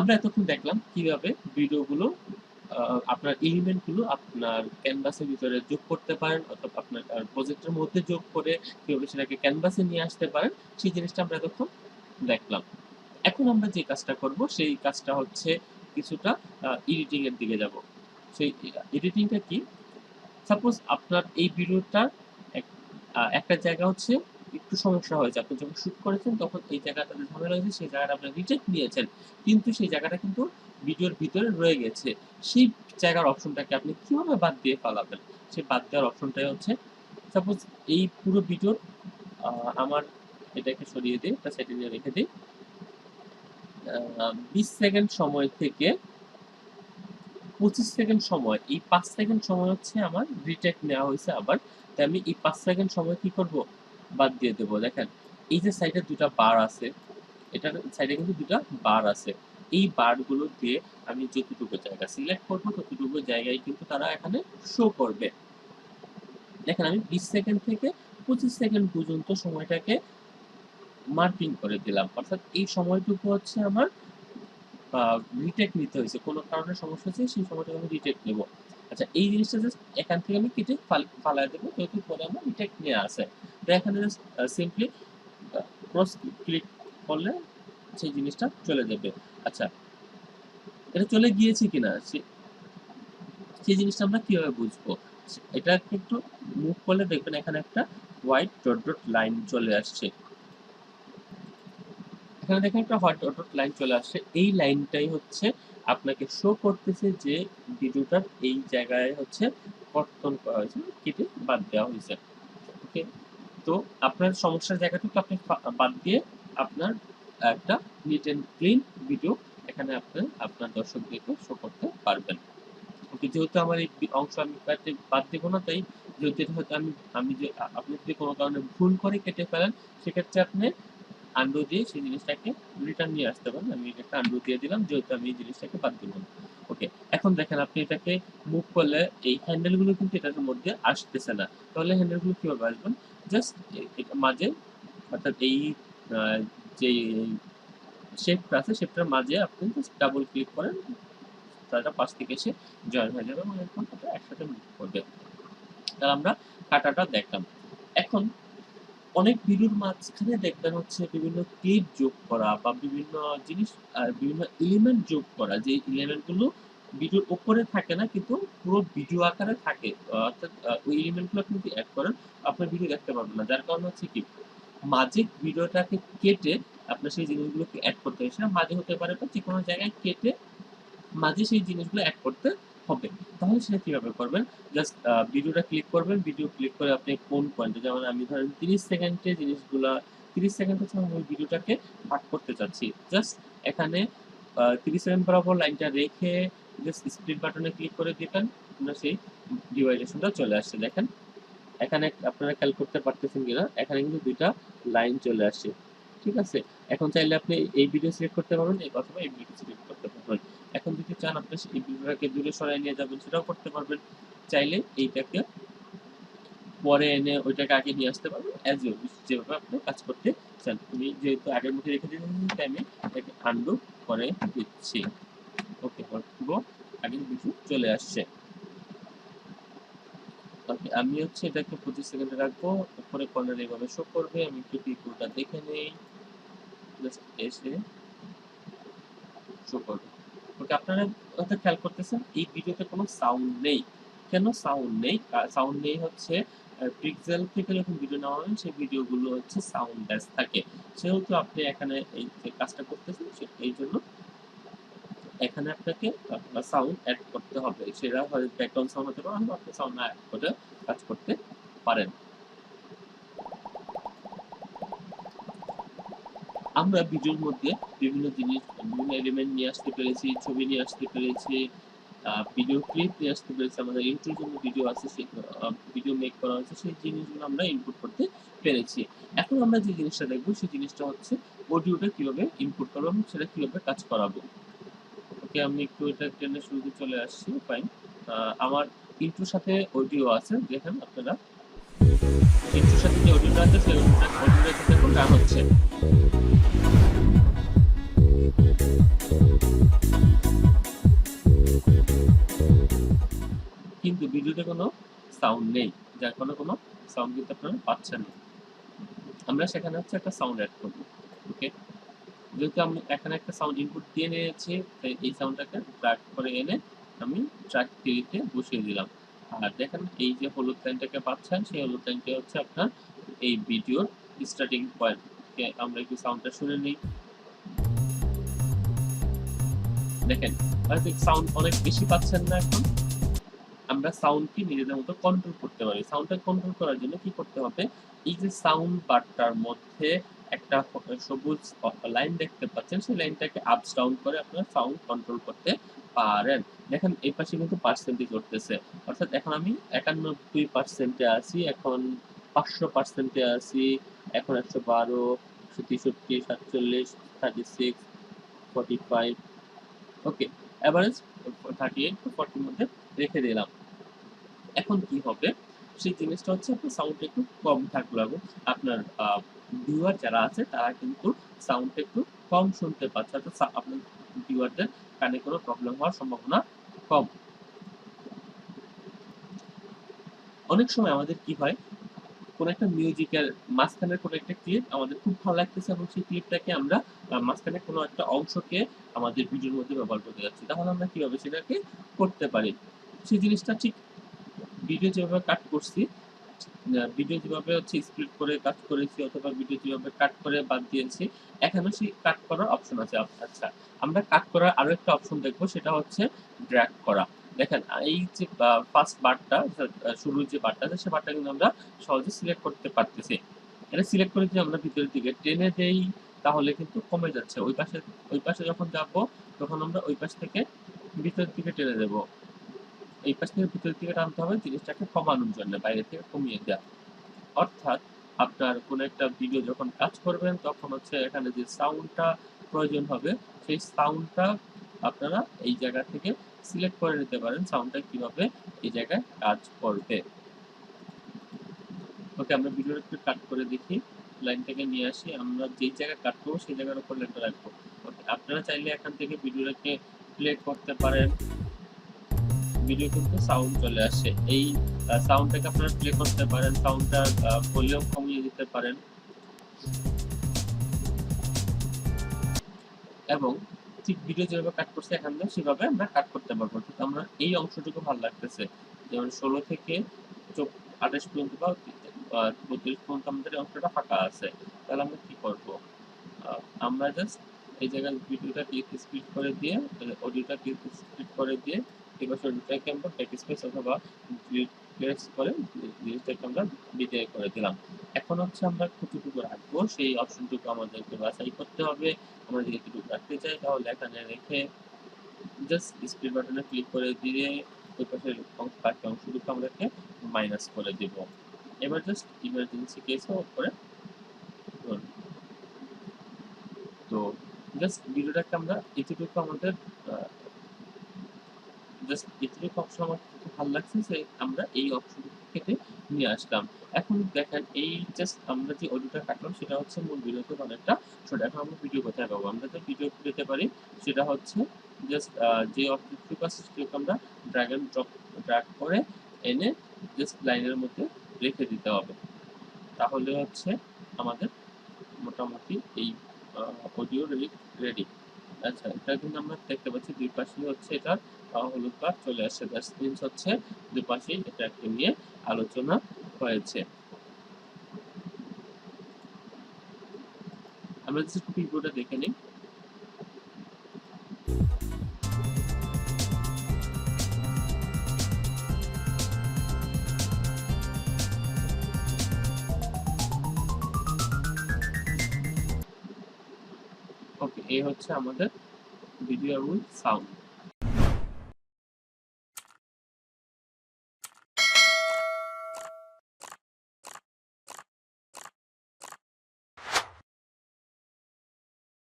আমরা এতক্ষণ দেখলাম কিভাবে ভিডিওগুলো আপনার এলিমেন্টগুলো আপনার ক্যানভাসের ভিতরে যোগ করতে পারেন, অথবা আপনার প্রজেক্টের মধ্যে যোগ করে কিভাবে সেটাকে ক্যানভাসে নিয়ে আসতে পারেন, সেই জিনিসটা আমরা এতক্ষণ দেখলাম। এখন আমরা যে কাজটা করব সেই কাজটা হচ্ছে কিছুটা এডিটিং এর দিকে যাব। সেই এডিটিংটা কি? সাপোজ আপনার এই ভিডিওটার একটা জায়গা হচ্ছে একটু সমস্যা হয়েছে, আপনি যখন শুট করেছেন তখন এই জায়গাটাতে ঝামেলা হয়েছে, সেই জায়গাটা আপনি রিটেক নিয়েছেন, কিন্তু সেই জায়গাটা কিন্তু ভিডিওর ভিতরে রয়ে গেছে। সেই জায়গার অপশনটাকে আপনি কিভাবে বাদ দিয়ে পালাবেন? সেই বাদ দেওয়ার অপশনটাই হচ্ছে, সাপোজ এই পুরো ভিডিওর আমার এটাকে সরিয়ে দিই, একটা সাইডে নিয়ে রেখে দিই। 20 সেকেন্ড সময় থেকে 25 সেকেন্ড সময়, এই 5 সেকেন্ড সময় হচ্ছে আমার রিটেক নেওয়া হয়েছে আবার। তাই আমি এই 5 সেকেন্ড সময় কি করব? বাদ দিয়ে দেবো। দেখেন এই যে সাইডে দুটা বার আছে, এটার সাইডে কিন্তু দুটা বার আছে। এই বারগুলো দিয়ে আমি যতটুকু জায়গা সিলেক্ট করবো ততটুকু জায়গায় কিন্তু তারা এখানে শো করবে। দেখেন আমি 20 সেকেন্ড থেকে 25 সেকেন্ড পর্যন্ত সময়টাকে মার্কিং করে দিলাম, অর্থাৎ এই সময়টুকু হচ্ছে আমার রিটেক নিতে হয়েছে, কোনো কারণে সমস্যা হচ্ছে, সেই সময়টাকে আমি রিটেক নেব। আচ্ছা, এই জিনিসটা জাস্ট এখান থেকে আমি কেটে ফালাই দেবো, যেহেতু পরে আমার রিটেক নিয়ে আসে। তো এখানে জাস্ট সিম্পলি ক্রস ক্লিক করলে সেই জিনিসটা চলে যাবে। আচ্ছা, এটা চলে গিয়েছে কিনা সেই জিনিসটা আমরা কিভাবে বুঝবো? এটা একটু মুভ করলে দেখবেন এখানে একটা হোয়াইট ডট ডট লাইন চলে আসছে। এখানে দেখেন একটা হোয়াইট ডট ডট লাইন চলে আসছে। এই লাইনটাই হচ্ছে আপনাকে শো করতেছে যে ভিডিওটার এই জায়গায় হচ্ছে কর্তন করা হয়েছে, কেটে বাদ দেওয়া হয়েছে। ওকে, তো আপনার সমস্যার জায়গাটুকু আপনি বাদ দিয়ে আপনার একটা নিট এন্ড ক্লিন ভিডিও এখানে আপনি আপনার দর্শকদেরকে শো করতে পারবেন। ওকে, যেহেতু আমার এই অংশ আমি বাদ দেবো না, তাই যেহেতু এটা হয়তো আমি যে আপনি যদি কোনো কারণে ভুল করে কেটে ফেলেন, সেক্ষেত্রে আপনি আন্ডু দিয়ে সেই জিনিসটাকে রিটার্ন নিয়ে আসতে পারেন। আমি একটা আন্ডু দিয়ে দিলাম, যেহেতু আমি এই জিনিসটাকে বাদ দিব না। ওকে, এখন দেখেন আপনি এটাকে মুভ করলে এই হ্যান্ডেলগুলো কিন্তু এটার মধ্যে আসতেছে না। তাহলে হ্যান্ডেলগুলো কিভাবে আসবেন? জাস্ট মাঝে, অর্থাৎ এই যে শেপটা আছে শেপটার মাঝে আপনি জাস্ট ডাবল ক্লিক করেন, তারা পাশ থেকে এসে জয়েন হয়ে যাবে এবং এরকম এটা একসাথে মুভ করবে। তাহলে আমরা কাটাটা দেখলাম। এখন অনেক ভিডিওর মাঝখানে দেখবেন হচ্ছে বিভিন্ন ক্লিপ যোগ করা বা বিভিন্ন জিনিস, বিভিন্ন এলিমেন্ট যোগ করা, যে এলিমেন্ট গুলো ভিডিওর উপরে থাকে না কিন্তু পুরো ভিডিও আকারে থাকে। অর্থাৎ ওই এলিমেন্ট গুলো আপনি যদি অ্যাড করেন আপনার ভিডিও দেখতে পারবেন না, যার কারণে হচ্ছে কি মাঝে ভিডিওটাকে কেটে আপনার সেই জিনিসগুলোকে অ্যাড করতে হয়। সেটা মাঝে হতে পারে বা যে কোনো জায়গায় কেটে মাঝে সেই জিনিসগুলো অ্যাড করতে হবে। তাহলে সেটা কিভাবে করবেন? জাস্ট ভিডিওটা ক্লিক করবেন, ভিডিও ক্লিক করে আপনি কোন পয়েন্টে, যেমন আমি ধরেন 30 সেকেন্ডে জিনিসগুলা 30 সেকেন্ড হচ্ছে আমি ওই ভিডিওটাকে ভাগ করতে চাচ্ছি। জাস্ট এখানে 30 সেকেন্ড বরাবর লাইনটা রেখে জাস্ট স্প্লিট বাটনে ক্লিক করে দিবেন, আপনার সেই ডিভাইডেশনটা চলে আসছে। দেখেন এখানে আপনারা খেয়াল করতে পারতেছেন কিনা, এখানে কিন্তু দুইটা লাইন চলে আসছে। ঠিক আছে, এখন চাইলে আপনি এই ভিডিও সিলেক্ট করতে পারবেন অথবা এই ভিডিও সিলেক্ট করতে পারবেন। এখন যদি চান আপনি এই ভিডিওটাকে দূরে সরাই নিয়ে যাবেন, সেটাও করতে পারবেন। চাইলে এইটাকে পরে এনে ওইটাকে আগে নিয়ে আসতে পারবেন, অ্যাজ ইউ উইশ, যেভাবে আপনি কাজ করতে চান। আমি যেহেতু আগের মধ্যে রেখে দিয়েছি তাই আমি এটাকে আনডু করে দিচ্ছি। ওকে, পুরো আগের ভিডিও চলে আসছে। ওকে, আমি হচ্ছে এটাকে 25 সেকেন্ডে রাখবো, উপরে কর্নারে এভাবে শো করবে। আমি একটু ভিডিওটা দেখে নেই, জাস্ট এসে শো করবে। ওকে, আপনারা হয়তো খেয়াল করতেছেন এই ভিডিওতে কোনো সাউন্ড নেই। কেন সাউন্ড নেই? সাউন্ড নেই হচ্ছে পিক্সেল থেকে যখন ভিডিও নেওয়া হয় সেই ভিডিওগুলো হচ্ছে সাউন্ডলেস থাকে। সেহেতু আপনি এখানে এই যে কাজটা করতেছেন এই জন্য এখানে আপনাকে সাউন্ড অ্যাড করতে হবে। সেটা হয় ব্যাকগ্রাউন্ড সাউন্ড হতে পারে, অথবা আপনি সাউন্ড না অ্যাড করে কাজ করতে পারেন। আমরা ভিডিওর মধ্যে বিভিন্ন জিনিস, বিভিন্ন এলিমেন্ট নিয়ে আসতে পেরেছি, ছবি নিয়ে আসতে পেরেছি, ভিডিও ক্লিপ নিয়ে আসতে পেরেছি। আমাদের ইন্ট্রোর জন্য ভিডিও আছে, সেই ভিডিও মেক করা হয়েছে, সেই জিনিসগুলো আমরা ইনপুট করতে পেরেছি। এখন আমরা যে জিনিসটা দেখবো সেই জিনিসটা হচ্ছে অডিওটা কিভাবে ইনপুট করবো এবং সেটা কিভাবে কাজ করাবো। ওকে, আমি একটু এটা টেনে শুরুতে চলে আসছি। ফাইন, আমার ইন্ট্রোর সাথে অডিও আছে, দেখেন আপনারা ইন্ট্রোর সাথে যে অডিওটা আছে সেই অডিওটা সাথে এখন গান হচ্ছে। কিন্তু ভিডিওতে কোনো সাউন্ড নেই, যার কারণে কোনো সাউন্ড কিন্তু আপনারা পাচ্ছেন না। আমরা সেখানে হচ্ছে একটা সাউন্ড অ্যাড করব। ওকে, যেহেতু আমি এখানে একটা সাউন্ড ইনপুট দিয়ে নিয়েছি, তাই এই সাউন্ডটাকে ড্র্যাগ করে এনে আমি ট্র্যাক 3 তে বসিয়ে দিলাম। আর দেখেন এই যে হলুদ লাইনটাকে পাচ্ছেন, সেই হলুদ লাইনটা হচ্ছে আপনার এই ভিডিওর স্টার্টিং পয়েন্ট। ওকে, আমরা একটু সাউন্ডটা শুনে নিই। দেখেন সাউন্ড অনেক বেশি পাচ্ছেন না এখন? আমরা সাউন্ডকে নিজেদের মতো কন্ট্রোল করতে পারি। সাউন্ডটা কন্ট্রোল করার জন্য কি করতে হবে? এই যে সাউন্ড বারটার মধ্যে একটা সবুজ লাইন দেখতে পাচ্ছেন, সেই লাইনটাকে আপস ডাউন করে আপনারা সাউন্ড কন্ট্রোল করতে পারেন। দেখেন এই পাশে কিন্তু পার্সেন্টেজ করতেছে। অর্থাৎ এখন আমি 91% এ আছি, এখন 500% এ আছি, এখন 112, 163, 47, 36, 45। ওকে, এভারেজ 38 to 40 এর মধ্যে রেখে দিলাম। এখন কি হবে? সেই জিনিসটা হচ্ছে আপনার সাউন্ডটা একটু কম থাকলো এবং আপনার ভিউয়ার যারা আছে তারা কিন্তু সাউন্ডটা একটু কম শুনতে পাচ্ছে। অর্থাৎ আপনার ভিউয়ারদের কানে কোনো প্রবলেম হওয়ার সম্ভাবনা কম। অনেক সময় আমাদের কি হয়? কোনো একটা মিউজিকের মাঝখানের কোনো একটা ক্লিপ আমাদের খুব ভালো লাগতেছে এবং সেই ক্লিপটাকে আমরা মাঝখানে কোনো একটা অংশকে আমাদের ভিডিওর মধ্যে ব্যবহার করতে যাচ্ছি। তাহলে আমরা কিভাবে সেটাকে করতে পারি? সেই জিনিসটা ঠিক ভিডিও যেভাবে কাট করছি, ভিডিও যেভাবে হচ্ছে স্প্লিট করে কাট করেছি অথবা ভিডিও যেভাবে কাট করে বাদ দিয়েছি, এখানেও সেই কাট করার অপশন আছে। আচ্ছা, আমরা কাট করার আরো একটা অপশন দেখবো, সেটা হচ্ছে ড্র্যাগ করা। দেখেন এই যে ফার্স্ট বারটা, শুরুর যে বারটা আছে, সেই বারটা কিন্তু আমরা সহজে সিলেক্ট করতে পারতেছি। এটা সিলেক্ট করে যদি আমরা ভিতরের দিকে টেনে দেই, তাহলে কিন্তু কমে যাচ্ছে। ওই পাশে যখন যাবো, তখন আমরা ওই পাশ থেকে ভিতরের দিকে টেনে দেবো। এই পাশ থেকে ভিতরের দিকে টানতে হবে জিনিসটাকে কমানোর জন্য, বাইরে থেকে কমিয়ে দেওয়া। অর্থাৎ আপনার কোনো একটা ভিডিও যখন কাজ করবেন, তখন হচ্ছে এখানে যে সাউন্ডটা প্রয়োজন হবে, সেই সাউন্ডটা আপনারা এই জায়গা থেকে সিলেক্ট করে নিতে পারেন সাউন্ডটা কিভাবে এই জায়গায় কাজ করবে। ওকে, আমরা ভিডিওটা একটু কাট করে দেখি। লাইনটাকে নিয়ে আসি, আমরা যেই জায়গায় কাট করবো সেই জায়গার উপর লাইনটা রাখবো। ওকে, আপনারা চাইলে এখান থেকে ভিডিওটাকে প্লে করতে পারেন। ভিডিও কিন্তু সাউন্ড চলে আসে। এই সাউন্ডটাকে আপনারা প্লে করতে পারেন, সাউন্ডটার ভলিউম কমিয়ে দিতে পারেন এবং ঠিক ভিডিও যেভাবে কাট করছে এখান থেকে সেভাবে আমরা কাট করতে পারবো। কিন্তু আমরা এই অংশটুকু ভালো লাগতেছে, যেমন 16 থেকে 28 পর্যন্ত বা 32 পর্যন্ত আমাদের এই অংশটা ফাঁকা আছে। তাহলে আমরা কি করব? আমরা জাস্ট এই জায়গায় ভিডিওটাকে স্প্লিট করে দিয়ে, অডিওটাকে স্প্লিট করে দিয়ে এই পাশে অডিওটাকে আমরা ব্যাক স্পেস অথবা প্লেস করে জিনিসটাকে আমরা ডিলে করে দিলাম। এখন হচ্ছে আমরা কতটুকু রাখবো সেই অপশনটুকু আমাদেরকে বাছাই করতে হবে। আমরা যদি এতটুকু রাখতে চাই, তাহলে এখানে রেখে জাস্ট স্প্লিট বাটনে ক্লিক করে দিয়ে ওই পাশের বাকি অংশটুকু আমাদেরকে মাইনাস করে দিব। এবার জাস্ট ইমার্জেন্সি কেসে অফ করে ধরুন। তো জাস্ট ভিডিওটাকে আমরা এতটুকু আমাদের জাস্ট এতটুকু অপশন আমার খুব ভালো লাগছে যে আমরা এই অপশনটুকু কেটে নিয়ে আসলাম। এখন দেখেন এই জাস্ট আমরা যে অডিওটা কাটলাম সেটা হচ্ছে মূল ভিডিও থেকে অনেকটা ছোট। এখন আমরা ভিডিও কোথায় পাবো? আমরা যে ভিডিও পেতে পারি সেটা হচ্ছে জাস্ট যে অবজেক্টটুকু আছে সেটাকে আমরা ড্র্যাগ এন্ড ড্র্যাগ করে এনে জাস্ট লাইনের মধ্যে রেখে দিতে হবে। তাহলে হচ্ছে আমাদের মোটামুটি এই অডিও রেডি। আচ্ছা, এটা কিন্তু আমরা দেখতে পাচ্ছি দুই পাশেই হচ্ছে এটার হলুদ বার চলে আসছে। দ্যাটস মিনস হচ্ছে দুই পাশেই এটাকে নিয়ে আলোচনা হয়েছে। আমরা যদি একটু ভিডিওটা দেখে নিই। ওকে, এই হচ্ছে আমাদের ভিডিও উইথ সাউন্ড।